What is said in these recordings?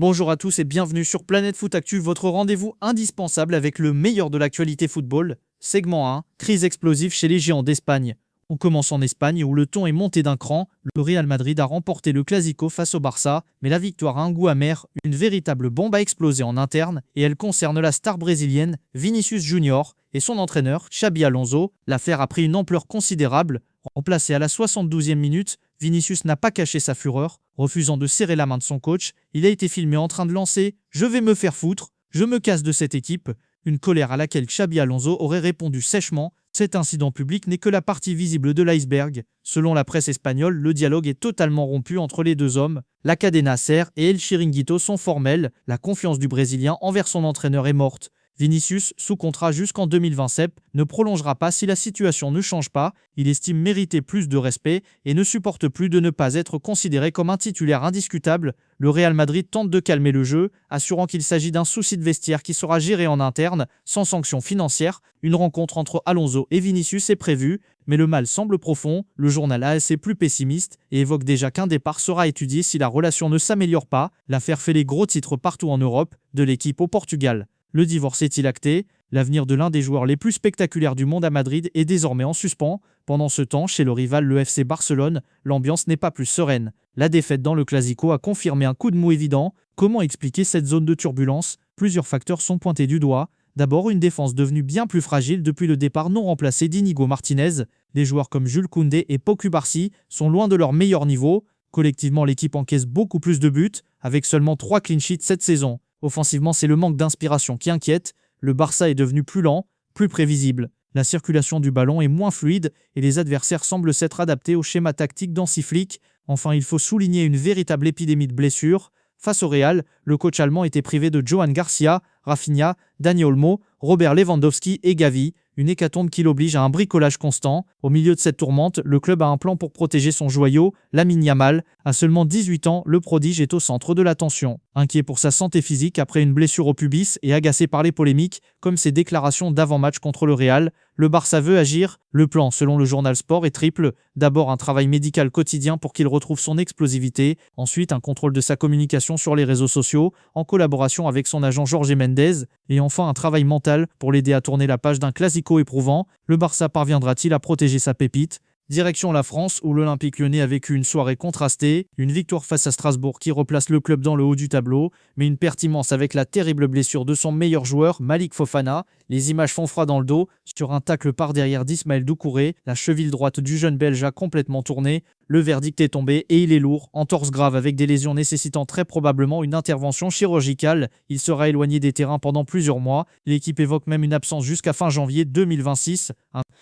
Bonjour à tous et bienvenue sur Planète Foot Actu, votre rendez-vous indispensable avec le meilleur de l'actualité football. Segment 1, crise explosive chez les géants d'Espagne. On commence en Espagne où le ton est monté d'un cran. Le Real Madrid a remporté le Clasico face au Barça, mais la victoire a un goût amer. Une véritable bombe a explosé en interne et elle concerne la star brésilienne Vinicius Junior et son entraîneur Xabi Alonso. L'affaire a pris une ampleur considérable. Remplacé à la 72e minute, Vinicius n'a pas caché sa fureur. Refusant de serrer la main de son coach, il a été filmé en train de lancer « Je vais me faire foutre, je me casse de cette équipe », une colère à laquelle Xabi Alonso aurait répondu sèchement. Cet incident public n'est que la partie visible de l'iceberg. Selon la presse espagnole, le dialogue est totalement rompu entre les deux hommes. La Cadena Ser et El Chiringuito sont formels. La confiance du Brésilien envers son entraîneur est morte. Vinicius, sous contrat jusqu'en 2027, ne prolongera pas si la situation ne change pas. Il estime mériter plus de respect et ne supporte plus de ne pas être considéré comme un titulaire indiscutable. Le Real Madrid tente de calmer le jeu, assurant qu'il s'agit d'un souci de vestiaire qui sera géré en interne, sans sanction financière. Une rencontre entre Alonso et Vinicius est prévue, mais le mal semble profond. Le journal AS est plus pessimiste et évoque déjà qu'un départ sera étudié si la relation ne s'améliore pas. L'affaire fait les gros titres partout en Europe, de l'équipe au Portugal. Le divorce est-il acté? L'avenir de l'un des joueurs les plus spectaculaires du monde à Madrid est désormais en suspens. Pendant ce temps, chez le rival le FC Barcelone, l'ambiance n'est pas plus sereine. La défaite dans le Clasico a confirmé un coup de mou évident. Comment expliquer cette zone de turbulence? Plusieurs facteurs sont pointés du doigt. D'abord, une défense devenue bien plus fragile depuis le départ non remplacé d'Inigo Martinez. Des joueurs comme Jules Koundé et Pau Cubarsí sont loin de leur meilleur niveau. Collectivement, l'équipe encaisse beaucoup plus de buts, avec seulement 3 clean sheets cette saison. Offensivement, c'est le manque d'inspiration qui inquiète. Le Barça est devenu plus lent, plus prévisible. La circulation du ballon est moins fluide et les adversaires semblent s'être adaptés au schéma tactique d'Hansi Flick. Enfin, il faut souligner une véritable épidémie de blessures. Face au Real, le coach allemand était privé de Johan Garcia, Rafinha, Dani Olmo, Robert Lewandowski et Gavi. Une hécatombe qui l'oblige à un bricolage constant. Au milieu de cette tourmente, le club a un plan pour protéger son joyau, Lamine Yamal. À seulement 18 ans, le prodige est au centre de l'attention. Inquiet pour sa santé physique après une blessure au pubis et agacé par les polémiques, comme ses déclarations d'avant-match contre le Real, le Barça veut agir. Le plan, selon le journal Sport, est triple. D'abord un travail médical quotidien pour qu'il retrouve son explosivité. Ensuite, un contrôle de sa communication sur les réseaux sociaux, en collaboration avec son agent Jorge Mendes. Et enfin, un travail mental pour l'aider à tourner la page d'un classico éprouvant. Le Barça parviendra-t-il à protéger sa pépite? Direction la France où l'Olympique Lyonnais a vécu une soirée contrastée, une victoire face à Strasbourg qui replace le club dans le haut du tableau, mais une perte immense avec la terrible blessure de son meilleur joueur, Malik Fofana. Les images font froid dans le dos. Sur un tacle par derrière d'Ismaël Doucouré, la cheville droite du jeune Belge a complètement tourné. Le verdict est tombé et il est lourd, entorse grave avec des lésions nécessitant très probablement une intervention chirurgicale. Il sera éloigné des terrains pendant plusieurs mois. L'équipe évoque même une absence jusqu'à fin janvier 2026.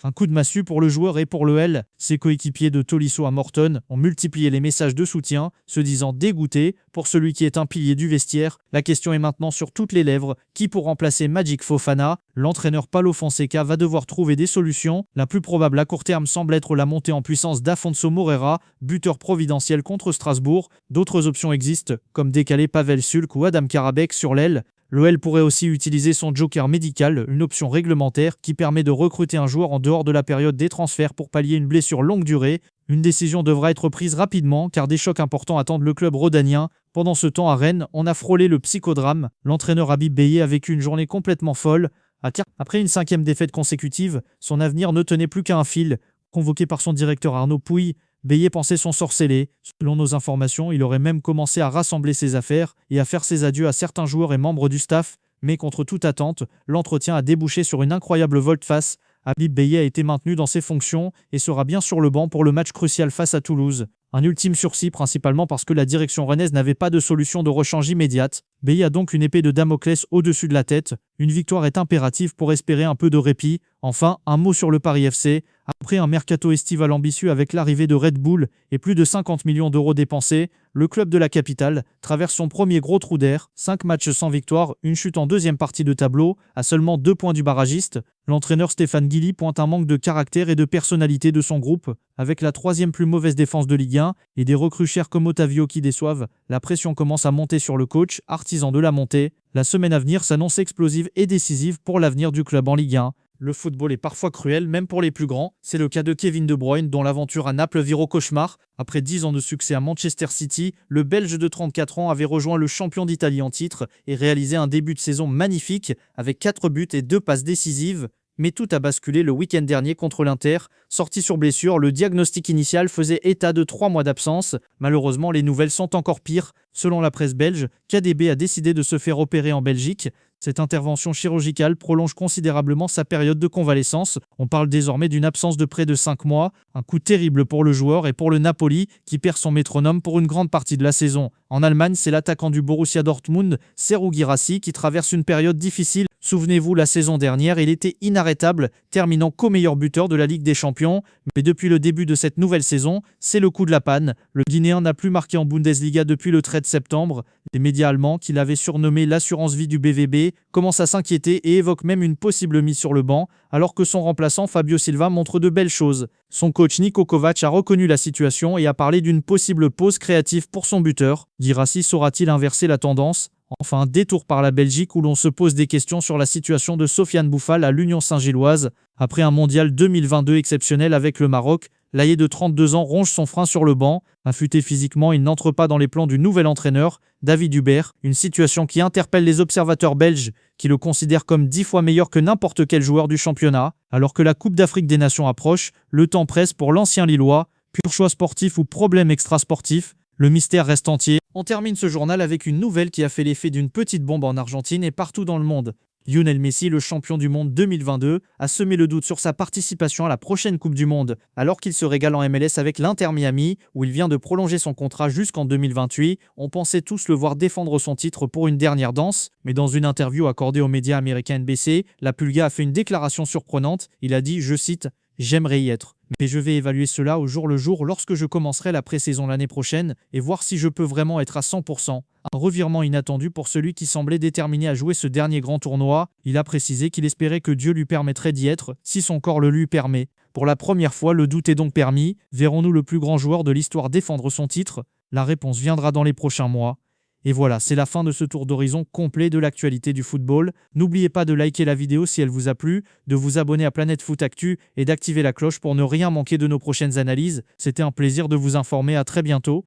Un coup de massue pour le joueur et pour l'OL. Ses coéquipiers de Tolisso à Morton ont multiplié les messages de soutien, se disant dégoûtés pour celui qui est un pilier du vestiaire. La question est maintenant sur toutes les lèvres. Qui pour remplacer Magic Fofana? L'entraîneur Paulo Fonseca va devoir trouver des solutions. La plus probable à court terme semble être la montée en puissance d'Afonso Moreira, buteur providentiel contre Strasbourg. D'autres options existent, comme décaler Pavel Sulk ou Adam Karabek sur l'aile. L'OL pourrait aussi utiliser son joker médical, une option réglementaire qui permet de recruter un joueur en dehors de la période des transferts pour pallier une blessure longue durée. Une décision devra être prise rapidement car des chocs importants attendent le club rhodanien. Pendant ce temps à Rennes, on a frôlé le psychodrame. L'entraîneur Habib Beye a vécu une journée complètement folle. Après une 5e défaite consécutive, son avenir ne tenait plus qu'à un fil. Convoqué par son directeur Arnaud Pouille, Beye pensait son sort scellé. Selon nos informations, il aurait même commencé à rassembler ses affaires et à faire ses adieux à certains joueurs et membres du staff. Mais contre toute attente, l'entretien a débouché sur une incroyable volte-face. Habib Beye a été maintenu dans ses fonctions et sera bien sur le banc pour le match crucial face à Toulouse. Un ultime sursis principalement parce que la direction rennaise n'avait pas de solution de rechange immédiate. Beye a donc une épée de Damoclès au-dessus de la tête. Une victoire est impérative pour espérer un peu de répit. Enfin, un mot sur le Paris FC. Après un mercato estival ambitieux avec l'arrivée de Red Bull et plus de 50 millions d'euros dépensés, le club de la capitale traverse son premier gros trou d'air. 5 matchs sans victoire, une chute en deuxième partie de tableau, à seulement 2 points du barragiste. L'entraîneur Stéphane Guilly pointe un manque de caractère et de personnalité de son groupe. Avec la 3e plus mauvaise défense de Ligue 1 et des recrues chères comme Otavio qui déçoivent, la pression commence à monter sur le coach, artisan de la montée. La semaine à venir s'annonce explosive et décisive pour l'avenir du club en Ligue 1. Le football est parfois cruel, même pour les plus grands. C'est le cas de Kevin De Bruyne, dont l'aventure à Naples vire au cauchemar. Après 10 ans de succès à Manchester City, le Belge de 34 ans avait rejoint le champion d'Italie en titre et réalisé un début de saison magnifique avec 4 buts et 2 passes décisives. Mais tout a basculé le week-end dernier contre l'Inter. Sorti sur blessure, le diagnostic initial faisait état de 3 mois d'absence. Malheureusement, les nouvelles sont encore pires. Selon la presse belge, KDB a décidé de se faire opérer en Belgique. Cette intervention chirurgicale prolonge considérablement sa période de convalescence. On parle désormais d'une absence de près de 5 mois. Un coup terrible pour le joueur et pour le Napoli, qui perd son métronome pour une grande partie de la saison. En Allemagne, c'est l'attaquant du Borussia Dortmund, Serhou Guirassy, qui traverse une période difficile. Souvenez-vous, la saison dernière, il était inarrêtable, terminant co-meilleur buteur de la Ligue des Champions. Mais depuis le début de cette nouvelle saison, c'est le coup de la panne. Le Guinéen n'a plus marqué en Bundesliga depuis le 13 septembre. Les médias allemands, qu'il avait surnommé l'assurance vie du BVB, commencent à s'inquiéter et évoquent même une possible mise sur le banc, alors que son remplaçant Fabio Silva montre de belles choses. Son coach Niko Kovac a reconnu la situation et a parlé d'une possible pause créative pour son buteur. Guirassy saura-t-il inverser la tendance ? Enfin, détour par la Belgique où l'on se pose des questions sur la situation de Sofiane Bouffal à l'Union Saint-Gilloise. Après un mondial 2022 exceptionnel avec le Maroc, l'Aillé de 32 ans ronge son frein sur le banc. Affûté physiquement, il n'entre pas dans les plans du nouvel entraîneur, David Hubert, une situation qui interpelle les observateurs belges, qui le considèrent comme 10 fois meilleur que n'importe quel joueur du championnat. Alors que la Coupe d'Afrique des Nations approche, le temps presse pour l'ancien Lillois. Pur choix sportif ou problème extrasportif, le mystère reste entier. On termine ce journal avec une nouvelle qui a fait l'effet d'une petite bombe en Argentine et partout dans le monde. Lionel Messi, le champion du monde 2022, a semé le doute sur sa participation à la prochaine Coupe du Monde, alors qu'il se régale en MLS avec l'Inter Miami, où il vient de prolonger son contrat jusqu'en 2028. On pensait tous le voir défendre son titre pour une dernière danse, mais dans une interview accordée aux médias américains NBC, la Pulga a fait une déclaration surprenante. Il a dit, je cite, « J'aimerais y être. Mais je vais évaluer cela au jour le jour lorsque je commencerai la pré-saison l'année prochaine et voir si je peux vraiment être à 100%. » Un revirement inattendu pour celui qui semblait déterminé à jouer ce dernier grand tournoi. Il a précisé qu'il espérait que Dieu lui permettrait d'y être, si son corps le lui permet. Pour la première fois, le doute est donc permis. Verrons-nous le plus grand joueur de l'histoire défendre son titre ? La réponse viendra dans les prochains mois. Et voilà, c'est la fin de ce tour d'horizon complet de l'actualité du football. N'oubliez pas de liker la vidéo si elle vous a plu, de vous abonner à Planète Foot Actu et d'activer la cloche pour ne rien manquer de nos prochaines analyses. C'était un plaisir de vous informer, à très bientôt.